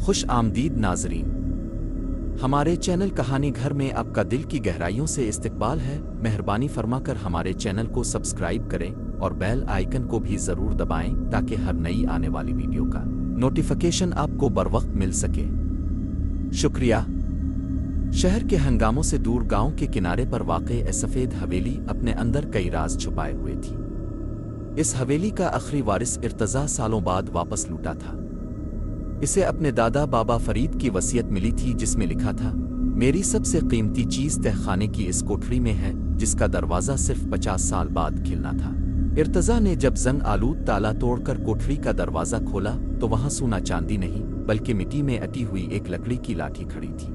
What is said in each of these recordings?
खुश आमदीद नाजरीन, हमारे चैनल कहानी घर में आपका दिल की गहराइयों से इस्तकबाल है। मेहरबानी फरमाकर हमारे चैनल को सब्सक्राइब करें और बेल आइकन को भी ज़रूर दबाएं ताकि हर नई आने वाली वीडियो का नोटिफिकेशन आपको बरवक्त मिल सके। शुक्रिया। शहर के हंगामों से दूर गांव के किनारे पर वाक़े सफ़ेद हवेली अपने अंदर कई राज छुपाए हुए थी। इस हवेली का आखिरी वारिस इर्तज़ा सालों बाद वापस लौटा था। इसे अपने दादा बाबा फरीद की वसीयत मिली थी जिसमें लिखा था, मेरी सबसे कीमती चीज़ तहखाने की इस कोठरी में है जिसका दरवाज़ा सिर्फ 50 साल बाद खिलना था। इर्तज़ा ने जब जंग आलूद ताला तोड़कर कोठरी का दरवाज़ा खोला तो वहाँ सोना चांदी नहीं बल्कि मिट्टी में अटी हुई एक लकड़ी की लाठी खड़ी थी।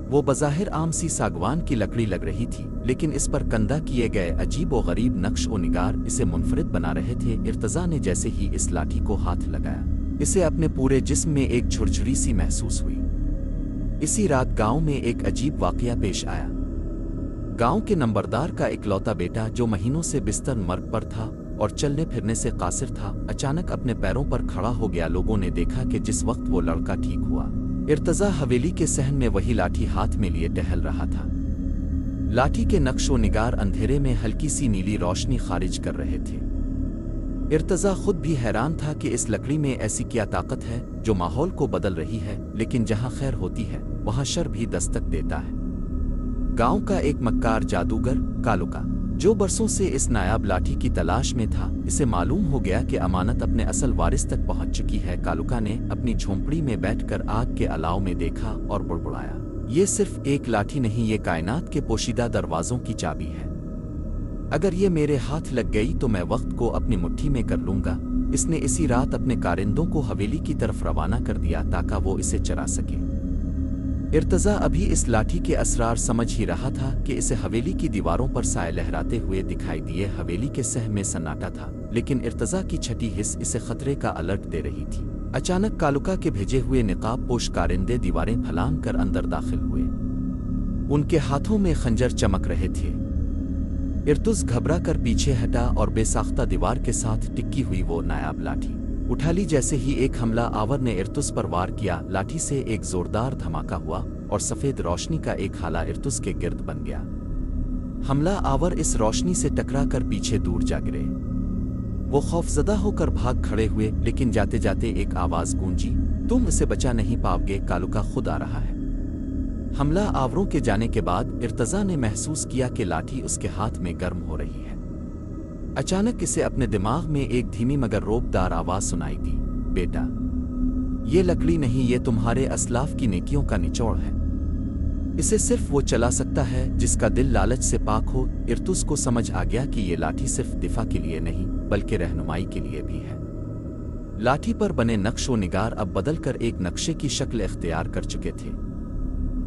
वो बज़ाहिर आम सी सागवान की लकड़ी लग रही थी, लेकिन इस पर कंधा किए गए अजीब व गरीब नक्श व निगार इसे मुनफरिद बना रहे थे। इर्तज़ा ने जैसे ही इस लाठी को हाथ लगाया, इसे अपने पूरे जिस्म में एक झुरझुरी सी महसूस हुई। इसी रात गांव में एक अजीब वाकया पेश आया। गांव के नंबरदार का इकलौता बेटा जो महीनों से बिस्तर मर्ग पर था और चलने फिरने से कासिर था, अचानक अपने पैरों पर खड़ा हो गया। लोगों ने देखा कि जिस वक्त वो लड़का ठीक हुआ, इर्तज़ा हवेली के सहन में वही लाठी हाथ में लिए टहल रहा था। लाठी के नक्श व निगार अंधेरे में हल्की सी नीली रोशनी खारिज कर रहे थे। इर्तज़ा खुद भी हैरान था कि इस लकड़ी में ऐसी क्या ताकत है जो माहौल को बदल रही है, लेकिन जहां खैर होती है वहां शर भी दस्तक देता है। गांव का एक मक्कार जादूगर कालुका, जो बरसों से इस नायाब लाठी की तलाश में था, इसे मालूम हो गया कि अमानत अपने असल वारिस तक पहुंच चुकी है। कालुका ने अपनी झोंपड़ी में बैठकर आग के अलाव में देखा और बुड़बुड़ाया, ये सिर्फ एक लाठी नहीं, ये कायनात के पोशीदा दरवाजों की चाबी है। अगर ये मेरे हाथ लग गई तो मैं वक्त को अपनी मुट्ठी में कर लूंगा। इसने इसी रात अपने कारिंदों को हवेली की तरफ रवाना कर दिया ताकि वो इसे चरा सके। इर्तज़ा अभी इस लाठी के असरार समझ ही रहा था कि इसे हवेली की दीवारों पर साए लहराते हुए दिखाई दिए। हवेली के सह में सन्नाटा था, लेकिन इर्तज़ा की छठी हिस्स इसे खतरे का अलर्ट दे रही थी। अचानक कालुका के भेजे हुए निकाब पोश कारिंदे दीवारें फलांग कर अंदर दाखिल हुए। उनके हाथों में खंजर चमक रहे थे। इर्तुज़ घबरा कर पीछे हटा और बेसाख्ता दीवार के साथ टिकी हुई वो नायाब लाठी उठा ली। जैसे ही एक हमला आवर ने इर्तुज़ पर वार किया, लाठी से एक जोरदार धमाका हुआ और सफ़ेद रोशनी का एक हाला इर्तुज़ के गिर्द बन गया। हमला आवर इस रोशनी से टकरा कर पीछे दूर जा गिरे। वो खौफजदा होकर भाग खड़े हुए, लेकिन जाते जाते एक आवाज़ गूंजी, तुम इसे बचा नहीं पाओगे, कालुका खुद आ रहा है। हमला आवरों के जाने के बाद इर्तज़ा ने महसूस किया कि लाठी उसके हाथ में गर्म हो रही है। अचानक इसे अपने दिमाग में एक धीमी मगर रोबदार आवाज़ सुनाई दी, बेटा, ये लकड़ी नहीं, ये तुम्हारे असलाफ की नेकियों का निचोड़ है। इसे सिर्फ वो चला सकता है जिसका दिल लालच से पाक हो। इर्तुज़ को समझ आ गया कि ये लाठी सिर्फ दिफा के लिए नहीं बल्कि रहनुमाई के लिए भी है। लाठी पर बने नक्श व निगार अब बदलकर एक नक्शे की शक्ल इख्तियार कर चुके थे।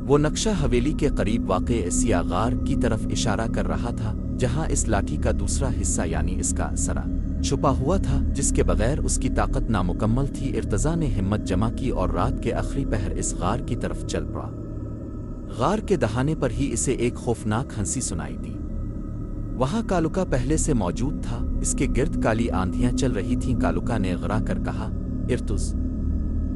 वो नक्शा हवेली के करीब वाक़े एसिया गार की तरफ इशारा कर रहा था, जहां इस लाठी का दूसरा हिस्सा यानी इसका सरा छुपा हुआ था, जिसके बगैर उसकी ताकत नामुकम्मल थी। इर्तज़ा ने हिम्मत जमा की और रात के आखिरी पहर इस गार की तरफ चल पड़ा। गार के दहाने पर ही इसे एक खौफनाक हंसी सुनाई दी। वहां कालुका पहले से मौजूद था। इसके गिर्द काली आंधियां चल रही थीं। कालुका ने गरा कर कहा, इर्तुज़,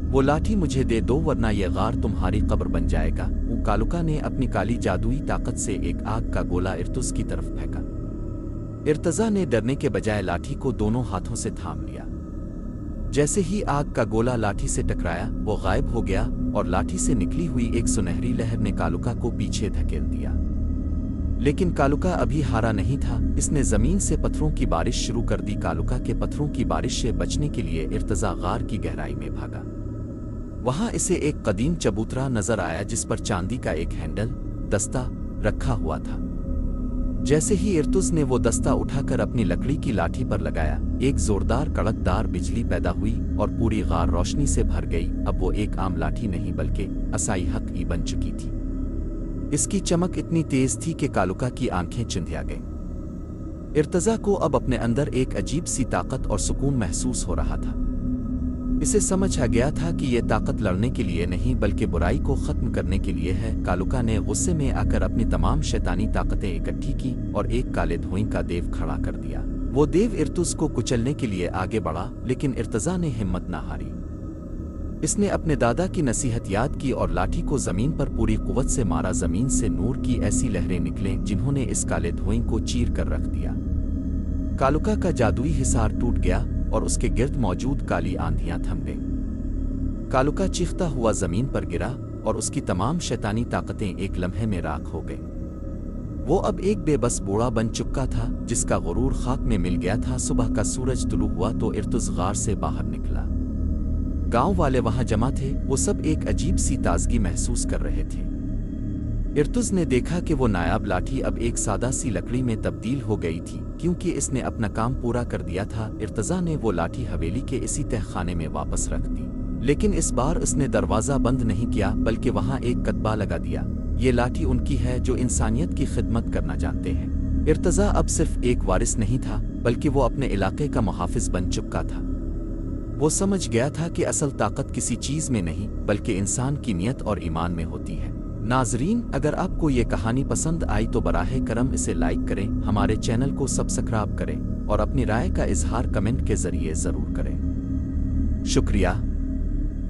वो लाठी मुझे दे दो वरना यह गार तुम्हारी कब्र बन जाएगा। कालुका ने अपनी काली जादुई ताकत से एक आग का गोला इर्तुज़ की तरफ फेंका। इर्तज़ा ने डरने के बजाय लाठी को दोनों हाथों से थाम लिया। जैसे ही आग का गोला लाठी से टकराया, वो गायब हो गया और लाठी से निकली हुई एक सुनहरी लहर ने कालुका को पीछे धकेल दिया। लेकिन कालुका अभी हारा नहीं था। इसने जमीन से पत्थरों की बारिश शुरू कर दी। कालुका के पत्थरों की बारिश से बचने के लिए इर्तज़ा गार की गहराई में भागा। वहां इसे एक कदीम चबूतरा नजर आया जिस पर चांदी का एक हैंडल दस्ता रखा हुआ था। जैसे ही इर्तुज़ ने वो दस्ता उठाकर अपनी लकड़ी की लाठी पर लगाया, एक जोरदार कड़कदार बिजली पैदा हुई और पूरी गार रोशनी से भर गई। अब वो एक आम लाठी नहीं बल्कि असाई हक ही बन चुकी थी। इसकी चमक इतनी तेज थी कि कालुका की आंखें चुंधिया गईं। इर्तज़ा को अब अपने अंदर एक अजीब सी ताकत और सुकून महसूस हो रहा था। इसे समझ आ गया था कि यह ताकत लड़ने के लिए नहीं बल्कि बुराई को खत्म करने के लिए है। कालुका ने गुस्से में आकर अपनी तमाम शैतानी ताकतें इकट्ठी की और एक काले धुएं का देव खड़ा कर दिया। वो देव इर्तुज़ को कुचलने के लिए आगे बढ़ा, लेकिन इर्तज़ा ने हिम्मत न हारी। اس نے اپنے دادا کی نصیحت یاد کی اور لاٹھی کو زمین پر پوری قوت سے مارا۔ زمین سے نور کی ایسی لہریں نکلیں جنہوں نے اس کالے دھوئیں کو چیر کر رکھ دیا۔ کالوکا کا جادوئی حصار ٹوٹ گیا اور اس کے گرد موجود کالی آندھیاں تھم گئیں۔ کالوکا چیختا ہوا زمین پر گرا اور اس کی تمام شیطانی طاقتیں ایک لمحے میں راکھ ہو گئیں۔ وہ اب ایک بے بس بوڑھا بن چکا تھا جس کا غرور خاک میں مل گیا تھا۔ صبح کا سورج طلوع ہوا تو ارتز غار سے باہر نکلا۔ گاؤں والے وہاں جمع تھے، وہ سب ایک عجیب سی تازگی محسوس کر رہے تھے۔ ارتز نے دیکھا کہ وہ نایاب لاٹھی اب ایک سادہ سی لکڑی میں تبدیل ہو گئی تھی کیونکہ اس نے اپنا کام پورا کر دیا تھا۔ ارتضا نے وہ لاٹھی حویلی کے اسی تہہ خانے میں واپس رکھ دی، لیکن اس بار اس نے دروازہ بند نہیں کیا بلکہ وہاں ایک کتبہ لگا دیا۔ یہ لاٹھی ان کی ہے جو انسانیت کی خدمت کرنا جانتے ہیں۔ ارتضا اب صرف ایک وارث نہیں تھا بلکہ وہ اپنے علاقے کا محافظ بن چکا تھا۔ وہ سمجھ گیا تھا کہ اصل طاقت کسی چیز میں نہیں بلکہ انسان کی نیت اور ایمان میں ہوتی ہے۔ ناظرین، اگر آپ کو یہ کہانی پسند آئی تو براہ کرم اسے لائک کریں، ہمارے چینل کو سبسکرائب کریں اور اپنی رائے کا اظہار کمنٹ کے ذریعے ضرور کریں۔ شکریہ۔